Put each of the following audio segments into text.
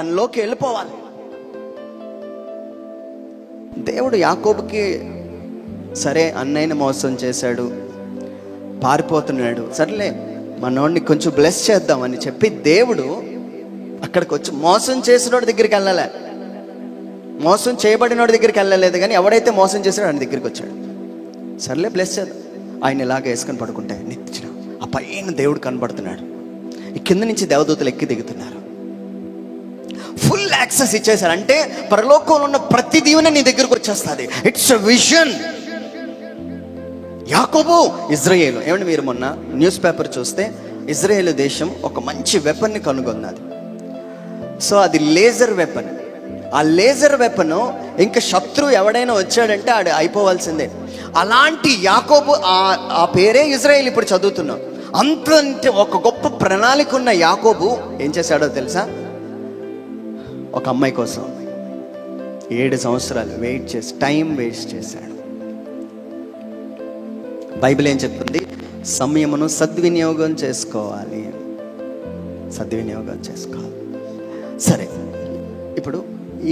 దానిలోకి వెళ్ళిపోవాలి. దేవుడు యాకోబుకి సరే అన్నయ్యని మోసం చేశాడు, పారిపోతున్నాడు, సర్లే మనోడిని కొంచెం బ్లెస్ చేద్దామని చెప్పి దేవుడు అక్కడికి వచ్చి మోసం చేసినోడి దగ్గరికి వెళ్ళలే, మోసం చేయబడినోడి దగ్గరికి వెళ్ళలేదు, కానీ ఎవడైతే మోసం చేశాడో ఆయన దగ్గరికి వచ్చాడు. సర్లే బ్లెస్ చేద్దాం. ఆయన ఇలాగ వేసుకొని పడుకుంటే నిత్యం ఆ పైన దేవుడు కనబడుతున్నాడు, ఈ కింద నుంచి దేవదూతలు ఎక్కి దిగుతున్నారు. ఫుల్ యాక్సెస్ ఇచ్చేశారు. అంటే పరలోకంలో ఉన్న ప్రతి దీవెన నీ దగ్గరకు వచ్చేస్తుంది. It's a vision. యాకోబు ఇజ్రాయేలు. ఏమంటే మీరు మొన్న న్యూస్ పేపర్ చూస్తే ఇజ్రాయేల్ దేశం ఒక మంచి వెపన్ని కనుగొన్నది. సో అది లేజర్ వెపన్. ఆ లేజర్ వెపన్ ఇంకా శత్రువు ఎవడైనా వచ్చాడంటే ఆడు అయిపోవాల్సిందే. అలాంటి యాకోబు, ఆ పేరే ఇజ్రాయేల్ ఇప్పుడు చదువుతున్నాం. అంత ఒక గొప్ప ప్రణాళిక ఉన్న యాకోబు ఏం చేశాడో తెలుసా? ఒక అమ్మాయి కోసం 7 సంవత్సరాలు వెయిట్ చేసి టైం వేస్ట్ చేశాడు. బైబిల్ ఏం చెప్తుంది? సమయమును సద్వినియోగం చేసుకోవాలి, సద్వినియోగం చేసుకోవాలి. సరే, ఇప్పుడు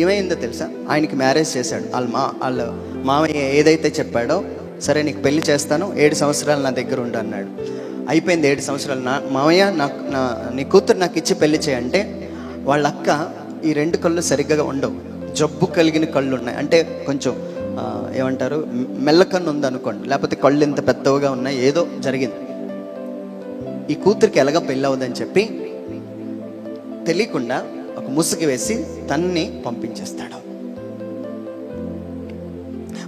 ఏమైందో తెలుసా? ఆయనకి మ్యారేజ్ చేశాడు. వాళ్ళ మామయ్య ఏదైతే చెప్పాడో, సరే నీకు పెళ్లి చేస్తాను, 7 సంవత్సరాలు నా దగ్గర ఉండు అన్నాడు. అయిపోయింది 7 సంవత్సరాలు. మామయ్య నీ కూతురు నాకు ఇచ్చి పెళ్లి చేయంటే, వాళ్ళ అక్క ఈ 2 కళ్ళు సరిగ్గా ఉండవు, జబ్బు కలిగిన కళ్ళు ఉన్నాయి. అంటే కొంచెం ఏమంటారు, మెల్లకన్ను ఉందనుకోండి, లేకపోతే కళ్ళు ఇంత పెద్దవిగా ఉన్నాయి, ఏదో జరిగింది. ఈ కూతురికి ఎలాగ పెళ్ళి అవ్వదని చెప్పి తెలియకుండా ఒక ముసుగు వేసి తన్ని పంపించేస్తాడు.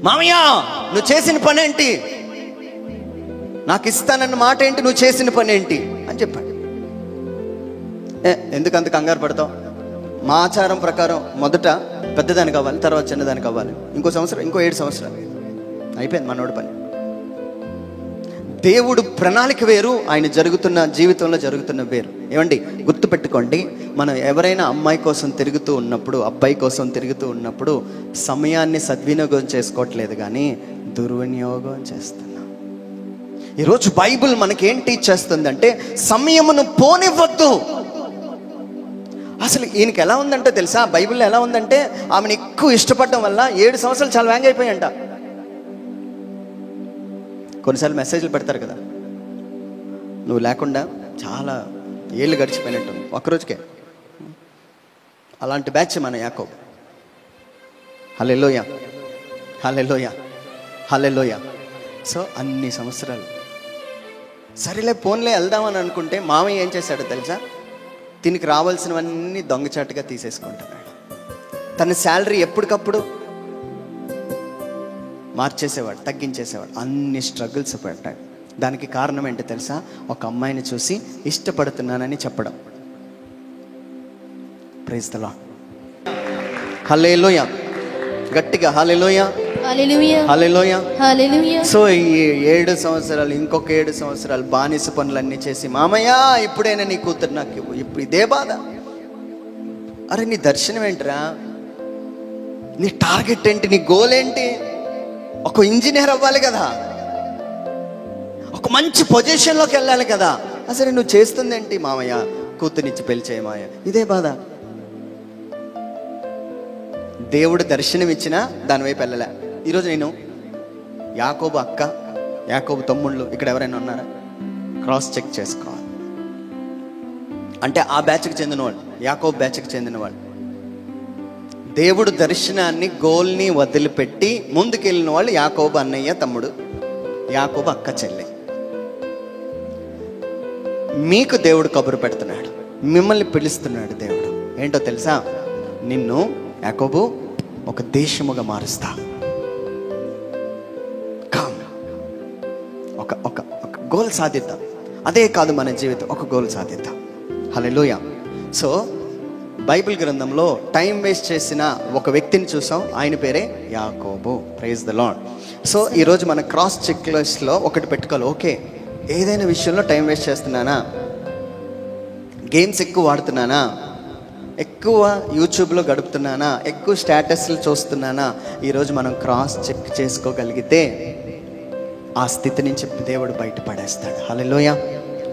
మామయ్య నువ్వు చేసిన పని ఏంటి, నాకు ఇస్తానన్న మాట ఏంటి, నువ్వు చేసిన పని ఏంటి అని చెప్పాడు. ఎందుకు అంత కంగారు పడతావు? మా ఆచారం ప్రకారం మొదట పెద్దదానికి అవ్వాలి, తర్వాత చిన్నదానికి అవ్వాలి, ఇంకో సంవత్సరం, ఇంకో 7 సంవత్సరాలు, అయిపోయింది మనోడి పని. దేవుడు ప్రణాళిక వేరు, ఆయన జరుగుతున్న జీవితంలో జరుగుతున్న వేరు. ఏమండి గుర్తుపెట్టుకోండి, మనం ఎవరైనా అమ్మాయి కోసం తిరుగుతూ ఉన్నప్పుడు, అబ్బాయి కోసం తిరుగుతూ ఉన్నప్పుడు సమయాన్ని సద్వినియోగం చేసుకోవట్లేదు, కానీ దుర్వినియోగం చేస్తున్నాం. ఈరోజు బైబిల్ మనకేం టీచ్ చేస్తుందంటే సమయమును పోనివ్వద్దు. అసలు ఈయనకి ఎలా ఉందంటే తెలుసా, బైబిల్లో ఎలా ఉందంటే ఆమెను ఎక్కువ ఇష్టపడడం వల్ల 7 సంవత్సరాలు చాలా వ్యాంగ్ అయిపోయాయంట. కొన్నిసార్లు మెసేజ్లు పెడతారు కదా, నువ్వు లేకుండా చాలా ఏళ్ళు గడిచిపోయినట్టు ఒక్కరోజుకే. అలాంటి బ్యాచ్ మన యాకోబు. హల్లెలూయా, హల్లెలూయా, హల్లెలూయా. సో అన్ని సంవత్సరాలు సరేలే పోన్లే వెళ్దామని అనుకుంటే మామయ్య ఏం చేశాడో తెలుసా? దీనికి రావాల్సినవన్నీ దొంగచాటుగా తీసేసుకుంటున్నాడు. తన శాలరీ ఎప్పటికప్పుడు మార్చేసేవాడు, తగ్గించేసేవాడు, అన్ని స్ట్రగుల్స్ పడ్డాడు. దానికి కారణం ఏంటో తెలుసా? ఒక అమ్మాయిని చూసి ఇష్టపడుతున్నానని చెప్పడం. Praise the Lord. హల్లెలూయా, గట్టిగా హల్లెలూయా, హల్లెలూయా, హల్లెలూయా, హల్లెలూయా. సో ఈ 7 సంవత్సరాలు, ఇంకొక 7 సంవత్సరాలు బానిస పనులన్నీ చేసి, మామయ్య ఇప్పుడైనా నీ కూతురు నాకు ఇప్పుడు ఇదే బాధ. అరే నీ దర్శనం ఏంటిరా, నీ టార్గెట్ ఏంటి, నీ గోల్ ఏంటి? ఒక ఇంజనీర్ అవ్వాలి కదా, ఒక మంచి పొజిషన్లోకి వెళ్ళాలి కదా. అసలు నువ్వు చేస్తుంది ఏంటి? మామయ్య కూతురునిచ్చి పెళ్లి చేయమాయ, ఇదే బాధ. దేవుడు దర్శనం ఇచ్చినా దాని వైపు వెళ్ళలే. ఈరోజు నేను యాకోబు అక్క, యాకోబు తమ్ముళ్ళు ఇక్కడ ఎవరైనా ఉన్నారా? క్రాస్ చెక్ చేసుకోవాలి. అంటే ఆ బ్యాచ్కి చెందినవాళ్ళు, యాకోబు బ్యాచ్కి చెందినవాళ్ళు. దేవుడు దర్శనాన్ని, గోల్ని వదిలిపెట్టి ముందుకెళ్ళిన వాళ్ళు యాకోబు అన్నయ్య తమ్ముడు, యాకోబు అక్క చెల్లి. మీకు దేవుడు కబురు పెడుతున్నాడు, మిమ్మల్ని పిలుస్తున్నాడు దేవుడు. ఏంటో తెలుసా? నిన్ను యాకోబు ఒక దేశముగా మారుస్తా. ఒక గోల్ సాధిద్దాం. అదే కాదు మన జీవితం, ఒక గోల్ సాధిద్దాం. హల్లెలూయా. సో బైబిల్ గ్రంథంలో టైం వేస్ట్ చేసిన ఒక వ్యక్తిని చూసాం, ఆయన పేరే యాకోబు. Praise the lord. సో ఈరోజు మన క్రాస్ చెక్ లిస్ట్లో ఒకటి పెట్టుకోవాలి. ఓకే, ఏదైనా విషయంలో టైం వేస్ట్ చేస్తున్నానా, గేమ్స్ ఎక్కువ వాడుతున్నానా, ఎక్కువ యూట్యూబ్లో గడుపుతున్నానా, ఎక్కువ స్టేటస్లు చూస్తున్నానా, ఈరోజు మనం క్రాస్ చెక్ చేసుకోగలిగితే ఆ స్థితి నుంచి దేవుడు బయటపడేస్తాడు. హల్లెలూయా.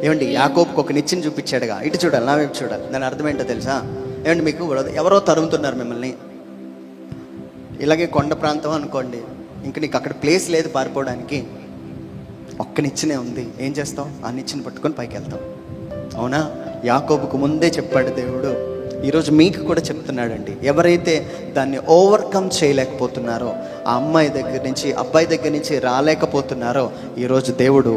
ఏమండి యాకోబుకు ఒక నిచ్చెన చూపించాడుగా, ఇటు చూడాలి, నా వైపు చూడాలి. దాని అర్థం ఏంటో తెలుసా? ఏమండి మీకు ఎవరో తరుముతున్నారు మిమ్మల్ని, ఇలాగే కొండ ప్రాంతం అనుకోండి, ఇంక నీకు అక్కడ ప్లేస్ లేదు పారిపోవడానికి, ఒక్క నిచ్చెనే ఉంది, ఏం చేస్తావు? ఆ నిచ్చెన పట్టుకొని పైకి వెళ్తావు. అవునా? యాకోబుకు ముందే చెప్పాడు దేవుడు, ఈరోజు మీకు కూడా చెప్తున్నాడండి. ఎవరైతే దాన్ని ఓవర్కమ్ చేయలేకపోతున్నారో, ఆ అమ్మాయి దగ్గర నుంచి అబ్బాయి దగ్గర నుంచి రాలేకపోతున్నారో, ఈరోజు దేవుడు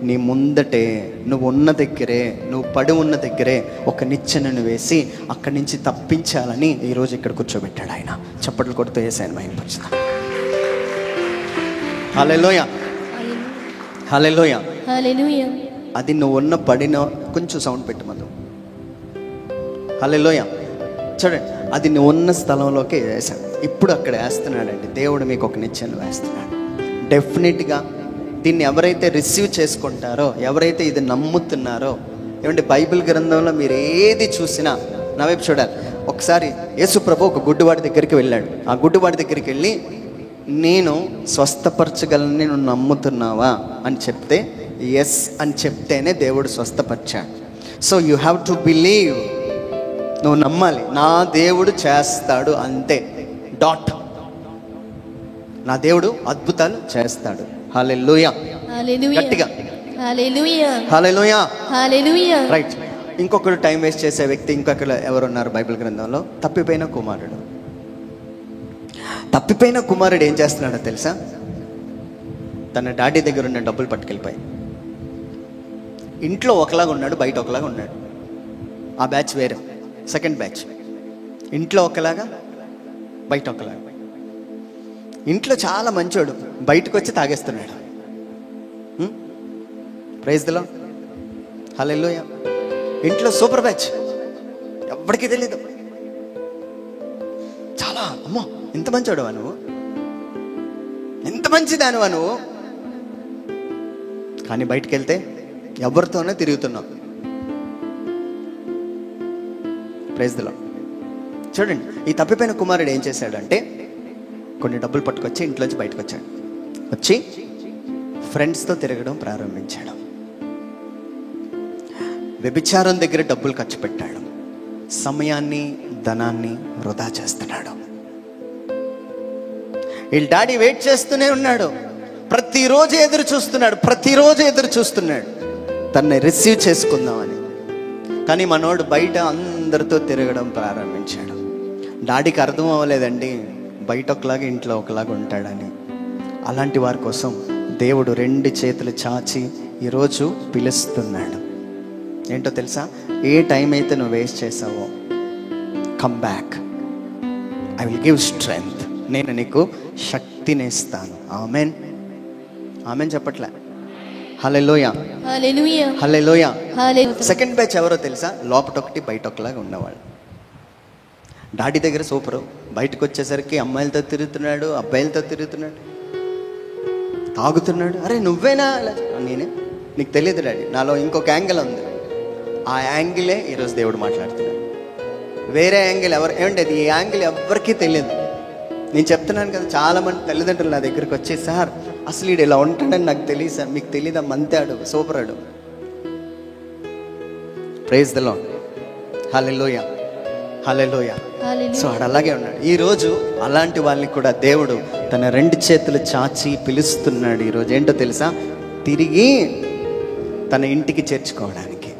నీ ముందటే, నువ్వు ఉన్న దగ్గరే, నువ్వు పడి ఉన్న దగ్గరే ఒక నిచ్చెనను వేసి అక్కడి నుంచి తప్పించాలని ఈరోజు ఇక్కడ కూర్చోబెట్టాడు ఆయన. చప్పట్లు కొడుతూ యేసయ్యను మహిమపరుచుదాం. హల్లెలూయా, హల్లెలూయా, హల్లెలూయా. అది నువ్వు ఉన్న పడిన, కొంచెం సౌండ్ పెట్టమను. హల్లెలూయా. చూడండి, అది నువ్వు ఉన్న స్థలంలోకే వేసాడు. ఇప్పుడు అక్కడ వేస్తున్నాడండి దేవుడు, మీకు ఒక నిచ్చెన వేస్తున్నాడు. డెఫినెట్గా దీన్ని ఎవరైతే రిసీవ్ చేసుకుంటారో, ఎవరైతే ఇది నమ్ముతున్నారో, ఏమంటే బైబిల్ గ్రంథంలో మీరు ఏది చూసినా నా వైపు చూడాలి. ఒకసారి యేసు ప్రభు ఒక గుడ్డివాడి దగ్గరికి వెళ్ళాడు. ఆ గుడ్డివాడి దగ్గరికి వెళ్ళి, నేను స్వస్థపరచగలని నువ్వు నమ్ముతున్నావా అని చెప్తే, ఎస్ అని చెప్తేనే దేవుడు స్వస్థపరిచాడు. So you have to believe, నువ్వు నమ్మాలి, నా దేవుడు చేస్తాడు, అంతే, డాట్. నా దేవుడు అద్భుతాలు చేస్తాడు. హల్లెలూయా, గట్టిగా హల్లెలూయా, హల్లెలూయా, హల్లెలూయా. రైట్. ఇంకొకరు టైం వేస్ట్ చేసే వ్యక్తి ఇంకొకరు ఎవరున్నారు బైబిల్ గ్రంథంలో? తప్పిపోయిన కుమారుడు. తప్పిపోయిన కుమారుడు ఏం చేస్తున్నాడో తెలుసా? తన డాడీ దగ్గర ఉన్న డబ్బులు పట్టుకెళ్ళిపోయి, ఇంట్లో ఒకలాగా ఉన్నాడు, బయట ఒకలాగా ఉన్నాడు. ఆ బ్యాచ్ వేరే, సెకండ్ బ్యాచ్. ఇంట్లో ఒకలాగా, బయట ఒకలాగా. ఇంట్లో చాలా మంచోడు, బయటకు వచ్చి తాగేస్తున్నాడు. ప్రైజ్ ది లార్డ్, హల్లెలూయా. ఇంట్లో సూపర్ బ్యాచ్, ఎవ్వడికి తెలియదు. చాలా, అమ్మో ఎంత మంచోడువా నువ్వు, ఎంత మంచిదానువా నువ్వు, కానీ బయటికి వెళ్తే ఎవరితోనే తిరుగుతున్నావు. Praise the lord. చూడండి, ఈ తప్పిపోయిన కుమారుడు ఏం చేశాడంటే, కొన్ని డబ్బులు పట్టుకొచ్చి ఇంట్లోంచి బయటకు వచ్చాడు. వచ్చి ఫ్రెండ్స్తో తిరగడం ప్రారంభించాడు. వ్యభిచారం దగ్గర డబ్బులు ఖర్చు పెట్టాడు. సమయాన్ని, ధనాన్ని వృధా చేస్తున్నాడు. వీళ్ళ డాడీ వెయిట్ చేస్తూనే ఉన్నాడు. ప్రతిరోజు ఎదురు చూస్తున్నాడు తన్ని రిసీవ్ చేసుకుందామని. కానీ మనోడు బయట అందరితో తిరగడం ప్రారంభించాడు. డాడీకి అర్థం అవ్వలేదండి, బయట ఒకలాగా ఇంట్లో ఒకలాగా ఉంటాడని. అలాంటి వారి కోసం దేవుడు 2 చేతులు చాచి ఈరోజు పిలుస్తున్నాడు. ఏంటో తెలుసా? ఏ టైం అయితే నువ్వు వేస్ట్ చేసావో, come back, I will give strength, నేను నీకు శక్తిని ఇస్తాను. ఆమెన్, ఆమెన్ చెప్పట్లే. హల్లెలూయా, హల్లెలూయా, హల్లెలూయా. సెకండ్ బ్యాచ్ ఎవరో తెలుసా? లోపట ఒకటి బయట ఒకలాగా ఉన్నవాళ్ళు. డాడీ దగ్గర సూపరు, బయటకు వచ్చేసరికి అమ్మాయిలతో తిరుగుతున్నాడు, అబ్బాయిలతో తిరుగుతున్నాడు, తాగుతున్నాడు. అరే నువ్వేనా? నేనే. నీకు తెలియదు డాడీ, నాలో ఇంకొక యాంగిల్ ఉంది. ఆ యాంగిలే ఈరోజు దేవుడు మాట్లాడుతున్నాడు. వేరే యాంగిల్ ఏమంటే ఈ యాంగిల్ ఎవరికీ తెలియదు. నేను చెప్తున్నాను కదా, చాలామంది తల్లిదండ్రులు నా దగ్గరికి వచ్చి, సార్ అసలు ఈడు ఇలా ఉంటాడని నాకు తెలియదు సార్, మీకు తెలీదా? మంతాడు, సూపరాడు. Praise the Lord, hallelujah, hallelujah. So ఆడు అలాగే ఉన్నాడు. ఈరోజు అలాంటి వాళ్ళని కూడా దేవుడు తన 2 చేతులు చాచి పిలుస్తున్నాడు. ఈరోజు ఏంటో తెలుసా? తిరిగి తన ఇంటికి చేర్చుకోవడానికి,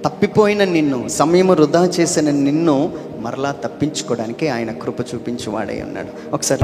తప్పిపోయిన నిన్ను, సమయం వృధా చేసిన నిన్ను మరలా తప్పించుకోవడానికి ఆయన కృప చూపించి వాడై ఉన్నాడు. ఒకసారి